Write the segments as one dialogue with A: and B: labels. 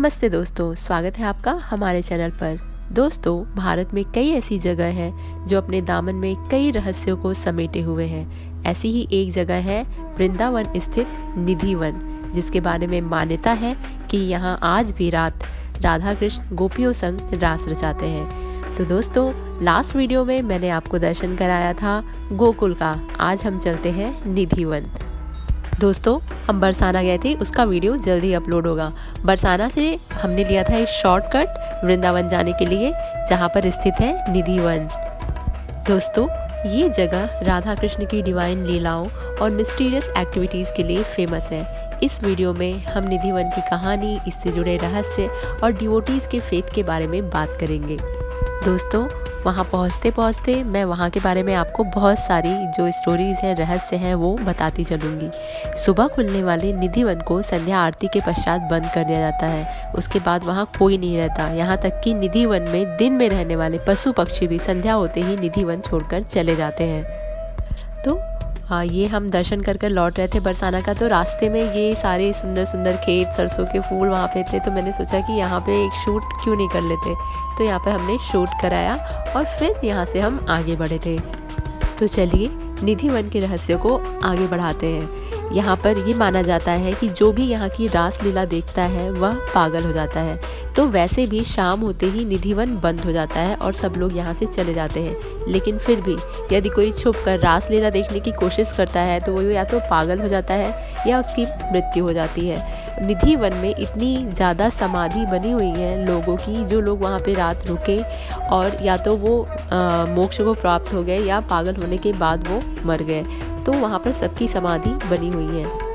A: नमस्ते दोस्तों, स्वागत है आपका हमारे चैनल पर। दोस्तों, भारत में कई ऐसी जगह हैं जो अपने दामन में कई रहस्यों को समेटे हुए हैं। ऐसी ही एक जगह है वृंदावन स्थित निधि वन, जिसके बारे में मान्यता है कि यहाँ आज भी रात राधा कृष्ण गोपियों संग रास रचाते हैं। तो दोस्तों, लास्ट वीडियो में मैंने आपको दर्शन कराया था गोकुल का। आज हम चलते हैं निधि वन। दोस्तों, हम बरसाना गए थे, उसका वीडियो जल्दी अपलोड होगा। बरसाना से हमने लिया था एक शॉर्टकट वृंदावन जाने के लिए, जहाँ पर स्थित है निधि वन। दोस्तों, ये जगह राधा कृष्ण की डिवाइन लीलाओं और मिस्टीरियस एक्टिविटीज़ के लिए फेमस है। इस वीडियो में हम निधि वन की कहानी, इससे जुड़े रहस्य और डिवोटीज़ के फेथ के बारे में बात करेंगे। दोस्तों, वहाँ पहुँचते पहुँचते मैं वहाँ के बारे में आपको बहुत सारी जो स्टोरीज़ हैं, रहस्य हैं, वो बताती चलूँगी। सुबह खुलने वाले निधि वन को संध्या आरती के पश्चात बंद कर दिया जाता है। उसके बाद वहाँ कोई नहीं रहता। यहाँ तक कि निधि वन में दिन में रहने वाले पशु पक्षी भी संध्या होते ही निधि वन छोड़कर चले जाते हैं। तो ये हम दर्शन कर लौट रहे थे बरसाना का। तो रास्ते में ये सारे सुंदर सुंदर खेत, सरसों के फूल वहाँ पे थे। तो मैंने सोचा कि यहाँ पे एक शूट क्यों नहीं कर लेते। तो यहाँ पर हमने शूट कराया और फिर यहाँ से हम आगे बढ़े थे। तो चलिए निधि वन के रहस्यों को आगे बढ़ाते हैं। यहाँ पर ये माना जाता है कि जो भी यहाँ की रास लीला देखता है वह पागल हो जाता है। तो वैसे भी शाम होते ही निधि वन बंद हो जाता है और सब लोग यहाँ से चले जाते हैं। लेकिन फिर भी यदि कोई छुप कर रास लीला देखने की कोशिश करता है तो वो या तो पागल हो जाता है या उसकी मृत्यु हो जाती है। निधि वन में इतनी ज़्यादा समाधि बनी हुई है लोगों की, जो लोग वहाँ पे रात रुके और या तो वो मोक्ष को प्राप्त हो गए या पागल होने के बाद वो मर गए। तो वहाँ पर सबकी समाधि बनी हुई है।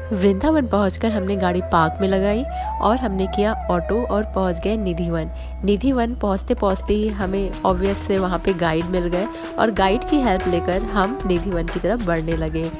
A: वृंदावन पहुंचकर हमने गाड़ी पार्क में लगाई और हमने किया ऑटो और पहुंच गए निधि वन। निधि वन पहुंचते पहुंचते ही हमें ऑब्वियस से वहां पे गाइड मिल गए और गाइड की हेल्प लेकर हम निधि वन की तरफ बढ़ने लगे।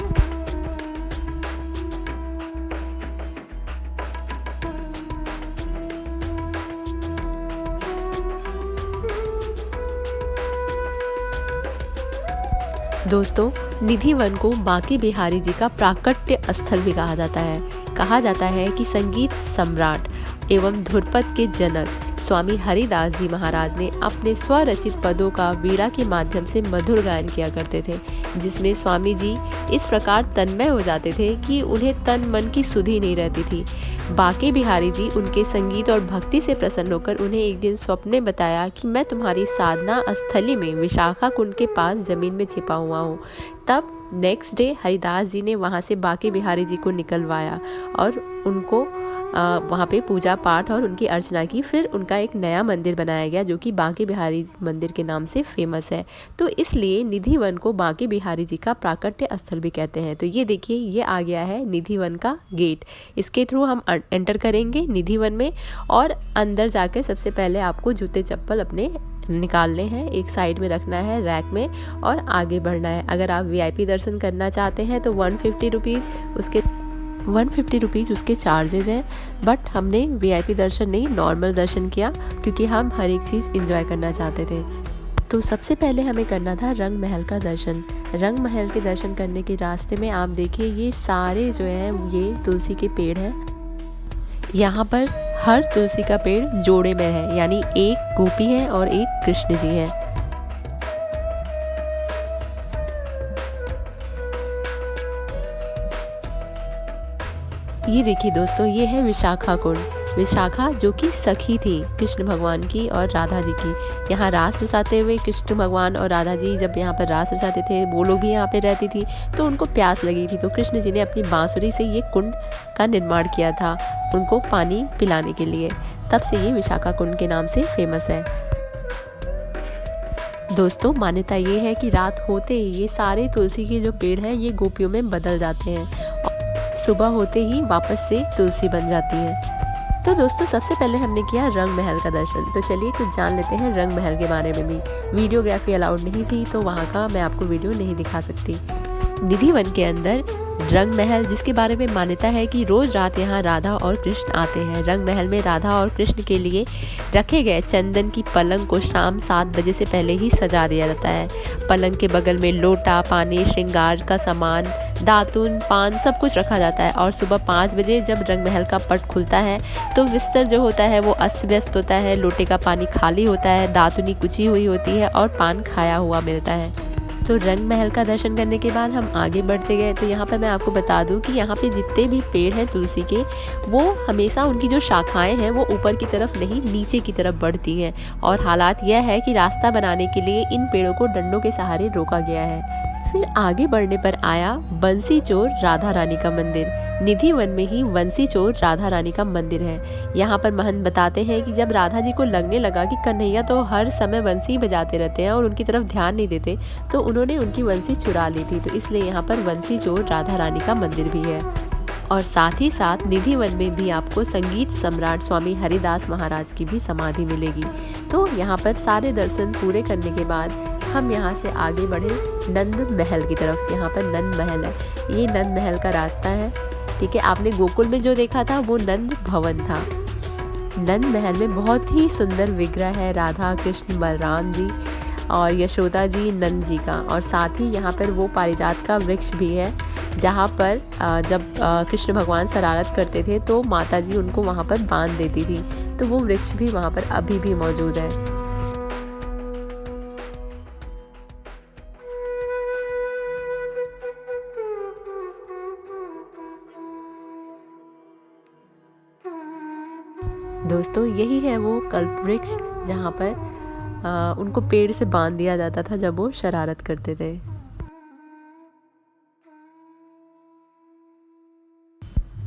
A: दोस्तों, निधि वन को बांके बिहारी जी का प्राकट्य स्थल भी कहा जाता है। कहा जाता है कि संगीत सम्राट एवं ध्रुपद के जनक स्वामी हरिदास जी महाराज ने अपने स्वरचित पदों का वीणा के माध्यम से मधुर गायन किया करते थे, जिसमें स्वामी जी इस प्रकार तन्मय हो जाते थे कि उन्हें तन मन की सुधि नहीं रहती थी। बांके बिहारी जी उनके संगीत और भक्ति से प्रसन्न होकर उन्हें एक दिन स्वप्न में बताया कि मैं तुम्हारी साधना स्थली में विशाखा कुंड के पास जमीन में छिपा हुआ हूँ। तब नेक्स्ट डे हरिदास जी ने वहाँ से बांके बिहारी जी को निकलवाया और उनको वहाँ पे पूजा पाठ और उनकी अर्चना की। फिर उनका एक नया मंदिर बनाया गया जो कि बांके बिहारी मंदिर के नाम से फेमस है। तो इसलिए निधि वन को बांके बिहारी जी का प्राकट्य स्थल भी कहते हैं। तो ये देखिए, ये आ गया है निधि वन का गेट। इसके थ्रू हम एंटर करेंगे निधि वन में और अंदर जाकर सबसे पहले आपको जूते चप्पल अपने निकालने हैं, एक साइड में रखना है रैक में और आगे बढ़ना है। अगर आप वीआईपी दर्शन करना चाहते हैं तो 150 रुपीज़ उसके चार्जेज हैं। बट हमने वीआईपी दर्शन नहीं, नॉर्मल दर्शन किया क्योंकि हम हर एक चीज़ एंजॉय करना चाहते थे। तो सबसे पहले हमें करना था रंग महल का दर्शन। रंग महल के दर्शन करने के रास्ते में आप देखिए, ये सारे जो हैं ये तुलसी के पेड़ हैं। यहाँ पर हर तुलसी का पेड़ जोड़े में है, यानी एक गोपी है और एक कृष्ण जी है। ये देखिए दोस्तों, ये है विशाखा कुंड। विशाखा जो कि सखी थी कृष्ण भगवान की और राधा जी की। यहाँ रास रचाते हुए कृष्ण भगवान और राधा जी जब यहाँ पर रास रचाते थे, वो लोग भी यहाँ पे रहती थी, तो उनको प्यास लगी थी। तो कृष्ण जी ने अपनी बांसुरी से ये कुंड का निर्माण किया था उनको पानी पिलाने के लिए। तब से ये विशाखा कुंड के नाम से फेमस है। दोस्तों, मान्यता ये है कि रात होते ही ये सारे तुलसी के जो पेड़ हैं ये गोपियों में बदल जाते हैं। सुबह होते ही वापस से तुलसी बन जाती है। तो दोस्तों, सबसे पहले हमने किया रंग महल का दर्शन। तो चलिए कुछ जान लेते हैं रंग महल के बारे में भी। वीडियोग्राफी अलाउड नहीं थी तो वहाँ का मैं आपको वीडियो नहीं दिखा सकती। निधि वन के अंदर रंग महल, जिसके बारे में मान्यता है कि रोज रात यहाँ राधा और कृष्ण आते हैं। रंग महल में राधा और कृष्ण के लिए रखे गए चंदन की पलंग को शाम 7 बजे से पहले ही सजा दिया जाता है। पलंग के बगल में लोटा, पानी, श्रृंगार का सामान, दातुन, पान सब कुछ रखा जाता है। और सुबह 5 बजे जब रंग महल का पट खुलता है तो बिस्तर जो होता है वो अस्त व्यस्त होता है, लोटे का पानी खाली होता है, दातुनी कुची हुई होती है और पान खाया हुआ मिलता है। तो रंग महल का दर्शन करने के बाद हम आगे बढ़ते गए। तो यहाँ पर मैं आपको बता दूं कि यहाँ पे जितने भी पेड़ हैं तुलसी के, वो हमेशा उनकी जो शाखाएं हैं वो ऊपर की तरफ नहीं नीचे की तरफ बढ़ती हैं। और हालात यह है कि रास्ता बनाने के लिए इन पेड़ों को डंडों के सहारे रोका गया है। फिर आगे बढ़ने पर आया बंसी चोर राधा रानी का मंदिर। निधि वन में ही बंसी चोर राधा रानी का मंदिर है। यहाँ पर महंत बताते हैं कि जब राधा जी को लगने लगा कि कन्हैया तो हर समय बंसी बजाते रहते हैं और उनकी तरफ ध्यान नहीं देते, तो उन्होंने उनकी बंसी चुरा ली थी। तो इसलिए यहाँ पर बंसी चोर राधा रानी का मंदिर भी है। और साथ ही साथ निधि वन में भी आपको संगीत सम्राट स्वामी हरिदास महाराज की भी समाधि मिलेगी। तो यहाँ पर सारे दर्शन पूरे करने के बाद हम यहाँ से आगे बढ़े नंद महल की तरफ। यहाँ पर नंद महल है, ये नंद महल का रास्ता है। ठीक है, आपने गोकुल में जो देखा था वो नंद भवन था। नंद महल में बहुत ही सुंदर विग्रह है राधा कृष्ण बलराम जी और यशोदा जी नंद जी का। और साथ ही यहाँ पर वो पारिजात का वृक्ष भी है, जहाँ पर जब कृष्ण भगवान शरारत करते थे तो माता जी उनको वहाँ पर बांध देती थी। तो वो वृक्ष भी वहाँ पर अभी भी मौजूद है। दोस्तों यही है वो कल्प वृक्ष जहाँ पर उनको पेड़ से बांध दिया जाता था जब वो शरारत करते थे।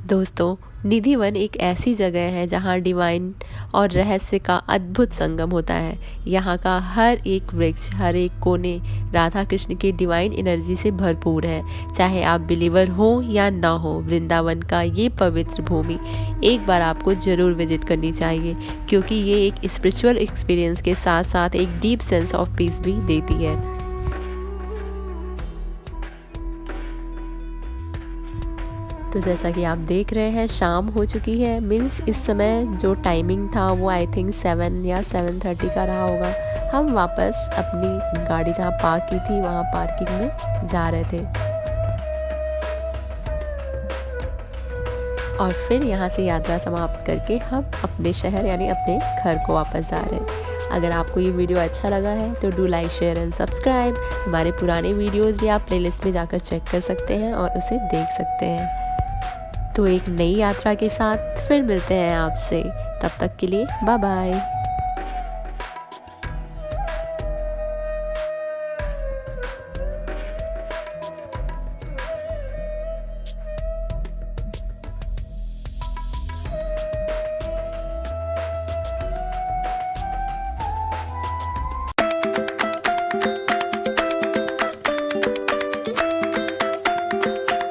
A: दोस्तों निधि वन एक ऐसी जगह है जहाँ डिवाइन और रहस्य का अद्भुत संगम होता है। यहाँ का हर एक वृक्ष, हर एक कोने राधा कृष्ण की डिवाइन एनर्जी से भरपूर है। चाहे आप बिलीवर हो या ना हो, वृंदावन का ये पवित्र भूमि एक बार आपको ज़रूर विजिट करनी चाहिए, क्योंकि ये एक स्पिरिचुअल एक्सपीरियंस के साथ साथ एक डीप सेंस ऑफ पीस भी देती है। तो जैसा कि आप देख रहे हैं शाम हो चुकी है, मीन्स इस समय जो टाइमिंग था वो आई थिंक 7 या 7:30 का रहा होगा। हम वापस अपनी गाड़ी जहाँ पार्क की थी वहाँ पार्किंग में जा रहे थे और फिर यहाँ से यात्रा समाप्त करके हम अपने शहर यानी अपने घर को वापस जा रहे हैं। अगर आपको ये वीडियो अच्छा लगा है तो do like share and subscribe. हमारे पुराने वीडियोस भी आप प्लेलिस्ट में जाकर चेक कर सकते हैं और उसे देख सकते हैं। तो एक नई यात्रा के साथ फिर मिलते हैं आपसे, तब तक के लिए बाय बाय।